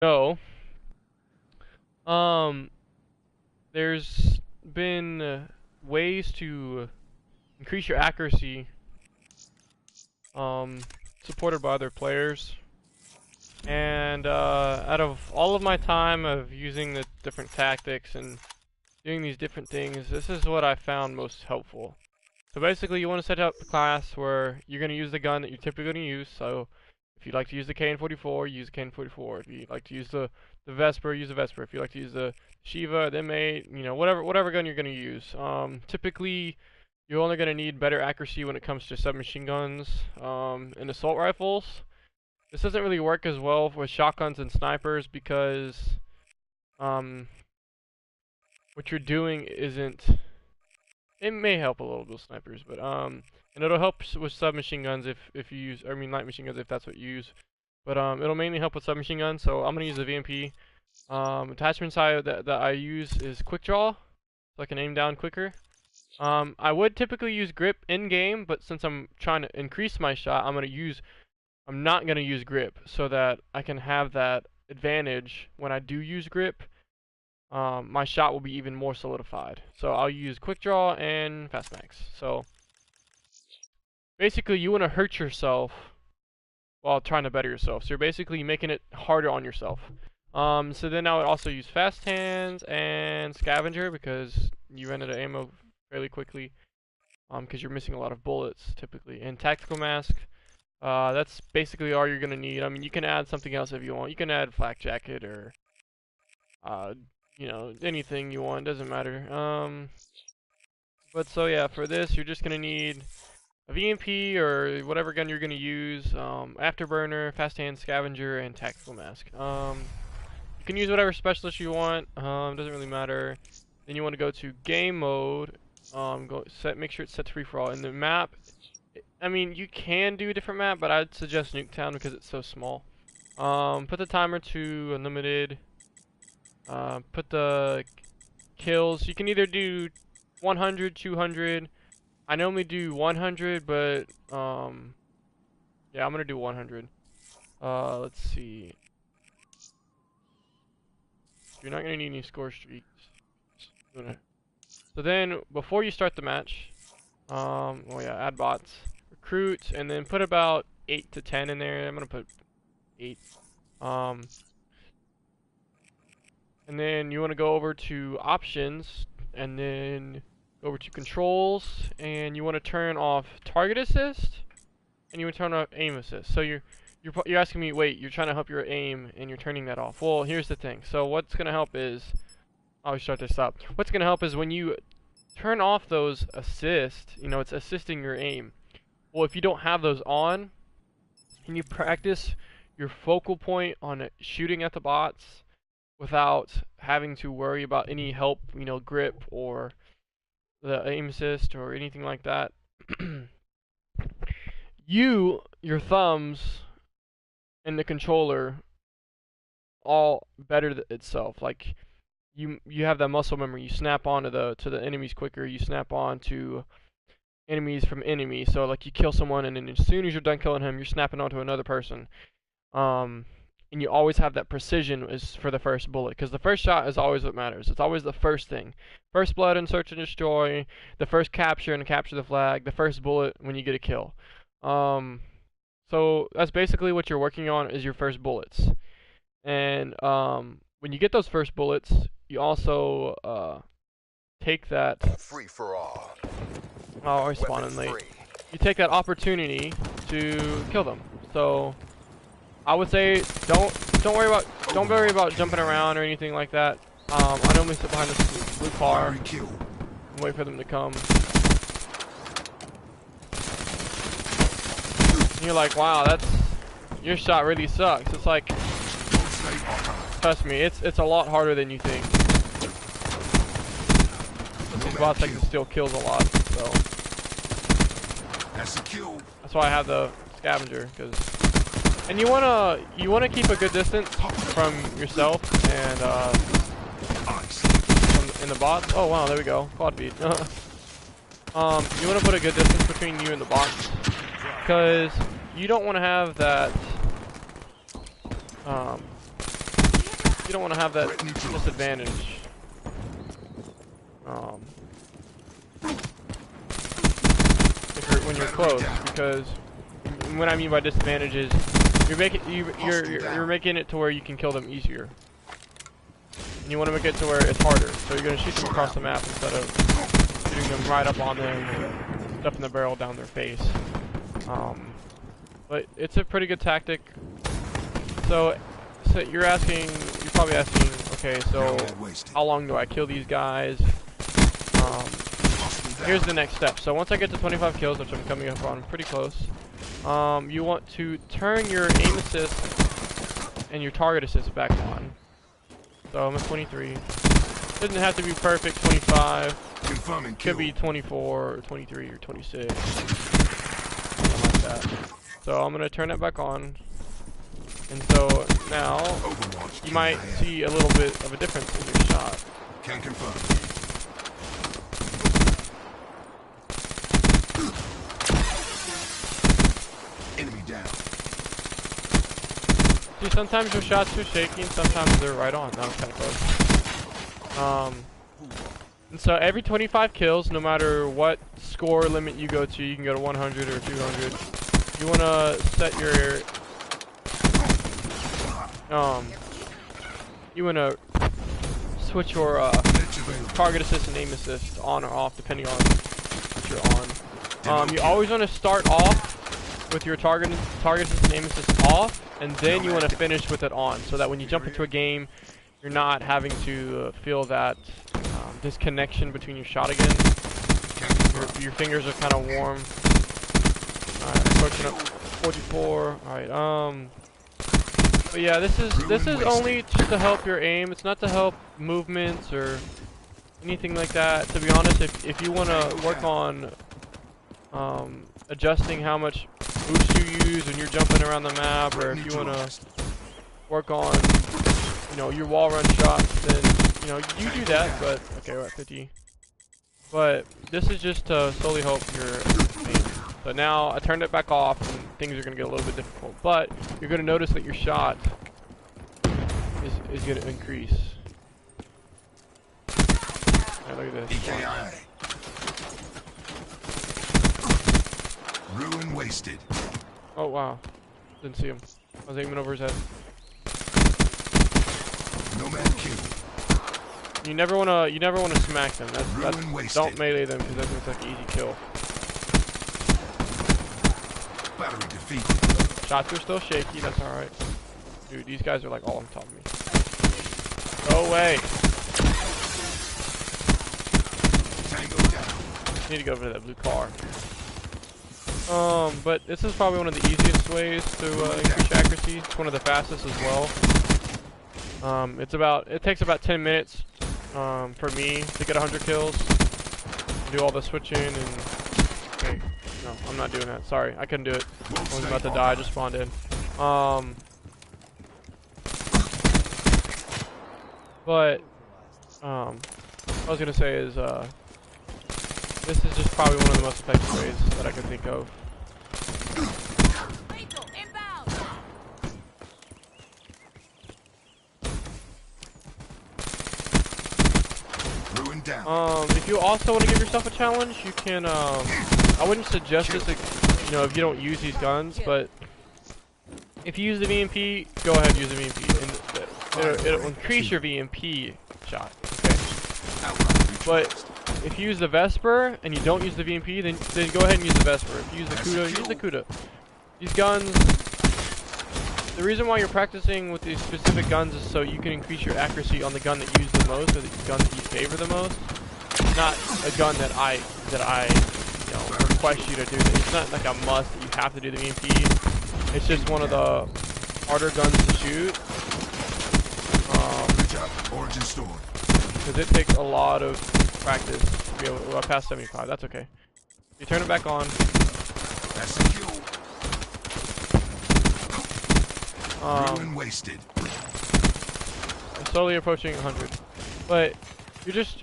So, um, there's been ways to increase your accuracy, um, supported by other players. And out of all of my time of using the different tactics and doing these different things, this is what I found most helpful. So basically, you want to set up a class where you're going to use the gun that you're typically going to use. So if you'd like to use the KN-44, use the KN-44. If you like to use the Vesper, use the Vesper. If you like to use the Shiva, the M8, you know, whatever gun you're going to use. Typically, you're only going to need better accuracy when it comes to submachine guns and assault rifles. This doesn't really work as well with shotguns and snipers because what you're doing isn't. It may help a little with snipers, but and it'll help with submachine guns if you use, I mean light machine guns if that's what you use. But it'll mainly help with submachine guns. So I'm gonna use the VMP. Attachment side that I use is quick draw, so I can aim down quicker. I would typically use grip in game, but since I'm trying to increase my shot, I'm not gonna use grip so that I can have that advantage when I do use grip. My shot will be even more solidified. So I'll use quick draw and fast max. So basically, you want to hurt yourself while trying to better yourself. So you're basically making it harder on yourself. So then I would also use fast hands and scavenger because you run out of ammo fairly quickly. Because you're missing a lot of bullets typically. And tactical mask. That's basically all you're gonna need. I mean, you can add something else if you want. You can add flak jacket or you know, anything you want, doesn't matter. But so yeah, for this, you're just gonna need a VMP or whatever gun you're gonna use, afterburner, fast hand, scavenger, and tactical mask. You can use whatever specialist you want. Doesn't really matter. Then you want to go to game mode. Make sure it's set to free for all. In the map, I mean, you can do a different map, but I'd suggest Nuketown because it's so small. Put the timer to unlimited. Put the kills. You can either do 100, 200. I normally do 100, but yeah, I'm gonna do 100. Let's see. You're not gonna need any score streaks. So then, before you start the match, oh yeah, add bots, recruit, and then put about 8 to 10 in there. I'm gonna put 8. And then you want to go over to options, and then go over to controls, and you want to turn off target assist, and you want to turn off aim assist. So you're asking me, wait, you're trying to help your aim, and you're turning that off. Well, here's the thing. So what's gonna help is, I'll start this up. What's gonna help is when you turn off those assists, you know, it's assisting your aim. Well, if you don't have those on, and you practice your focal point on shooting at the bots without having to worry about any help, you know, grip or the aim assist or anything like that. Your thumbs, and the controller all better itself. Like you have that muscle memory. You snap onto the enemies quicker. You snap on to enemies from enemies. So like you kill someone, and then as soon as you're done killing him, you're snapping onto another person. And you always have that precision is for the first bullet, because the first shot is always what matters. It's always the first thing. First blood and search and destroy, the first capture and capture the flag, the first bullet when you get a kill. So that's basically what you're working on is your first bullets. And when you get those first bullets, you also take that free for all. Oh, we're spawning late. You take that opportunity to kill them. So I would say don't worry about jumping around or anything like that. I normally sit behind this blue car and wait for them to come. And you're like, wow, your shot really sucks. It's like, trust me, it's a lot harder than you think. These bots like to steal kills a lot, so that's why I have the scavenger, and you wanna keep a good distance from yourself and in the bots. Oh wow, there we go, quad feed. You wanna put a good distance between you and the bots, because you don't want to have that you don't want to have that disadvantage. When you're close, because what I mean by disadvantage is you're making it to where you can kill them easier, and you want to make it to where it's harder. So you're gonna shoot them across the map instead of shooting them right up on them and stuffing the barrel down their face. But it's a pretty good tactic. So you're probably asking, okay, so how long do I kill these guys? Here's the next step. So once I get to 25 kills, which I'm coming up on pretty close, you want to turn your aim assist and your target assist back on. So I'm at 23. Doesn't have to be perfect 25. Could be 24 or 23 or 26. Something like that. So I'm going to turn it back on. And so now you might see a little bit of a difference in your shot. Can confirm. Enemy down. See, sometimes your shots are shaky and sometimes they're right on. That was kind of close. And so every 25 kills, no matter what score limit you go to, you can go to 100 or 200. You want to set your you want to switch your target assist and aim assist on or off depending on what you're on. You always want to start off with your target assist and aim assist off, and then you want to finish with it on, so that when you jump into a game, you're not having to feel that disconnection between your shot again. Your fingers are kind of warm. Alright, approaching up 44. Alright, but yeah, this is only just to help your aim. It's not to help movements or anything like that. To be honest, if you want to work on adjusting how much boost you use when you're jumping around the map, or if you want to work on, your wall run shots, then, you do that. But okay, we're at 50. But this is just to solely help your aim. So now I turned it back off, and things are going to get a little bit difficult. But you're going to notice that your shot is going to increase. Right, look at this. Ruin wasted. Oh wow, didn't see him. I was aiming over his head. Nomad kill. You never wanna smack them. That's don't melee them, because that looks like an easy kill. Battery defeated. Shots are still shaky. That's all right. Dude, these guys are like all on top of me. Go away. Tango down. Need to go over to that blue car. But this is probably one of the easiest ways to increase accuracy. It's one of the fastest as well. It takes about 10 minutes for me to get 100 kills. Do all the switching and okay, no, I'm not doing that. Sorry, I couldn't do it. I was about to die. I just spawned in. But I was gonna say is this is just probably one of the most effective ways that I can think of. If you also want to give yourself a challenge, you can, I wouldn't suggest this, if you don't use these guns, but if you use the VMP, go ahead and use the VMP, and it'll increase your VMP shot, okay? But if you use the Vesper and you don't use the VMP, then go ahead and use the Vesper. If you use the Kuda, use the Kuda. These guns, the reason why you're practicing with these specific guns is so you can increase your accuracy on the gun that you use the most, or the gun that you favor the most. Not a gun that I request you to do. It's not like a must that you have to do the VMP. It's just one of the harder guns to shoot. Because it takes a lot of practice to be able to pass 75. That's okay. You turn it back on. That's a kill. Ruin wasted. I'm slowly approaching 100, but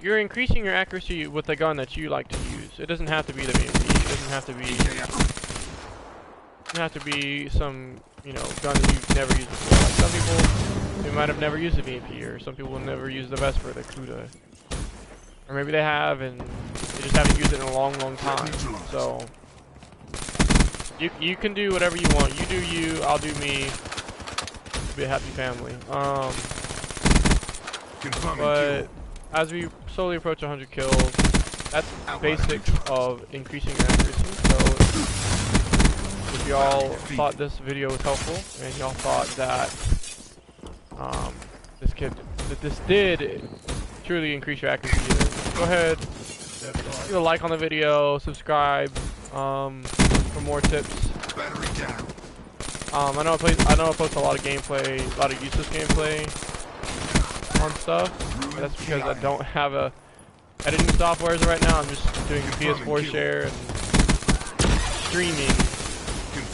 you're increasing your accuracy with the gun that you like to use. It doesn't have to be the VMP. It doesn't have to be some gun that you've never used before. Like some people they might have never used a VMP, or some people will never use the Vesper, the Kuda. Or maybe they have and they just haven't used it in a long, long time. So you can do whatever you want. You do you, I'll do me. We'll be a happy family. But as we slowly approach 100 kills, that's basic of increasing accuracy. So if y'all thought this video was helpful and y'all thought that this did truly increase your accuracy, then go ahead, give a like on the video, subscribe for more tips. I know I post a lot of gameplay, a lot of useless gameplay on stuff. That's because I don't have a editing software as of right now. I'm just doing PS4 share and streaming,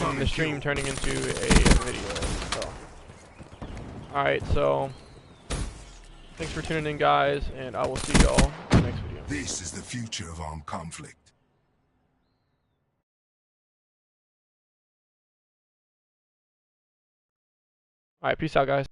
and the stream turning into a video. So, alright, so thanks for tuning in, guys, and I will see y'all in the next video. This is the future of armed conflict. Alright, peace out, guys.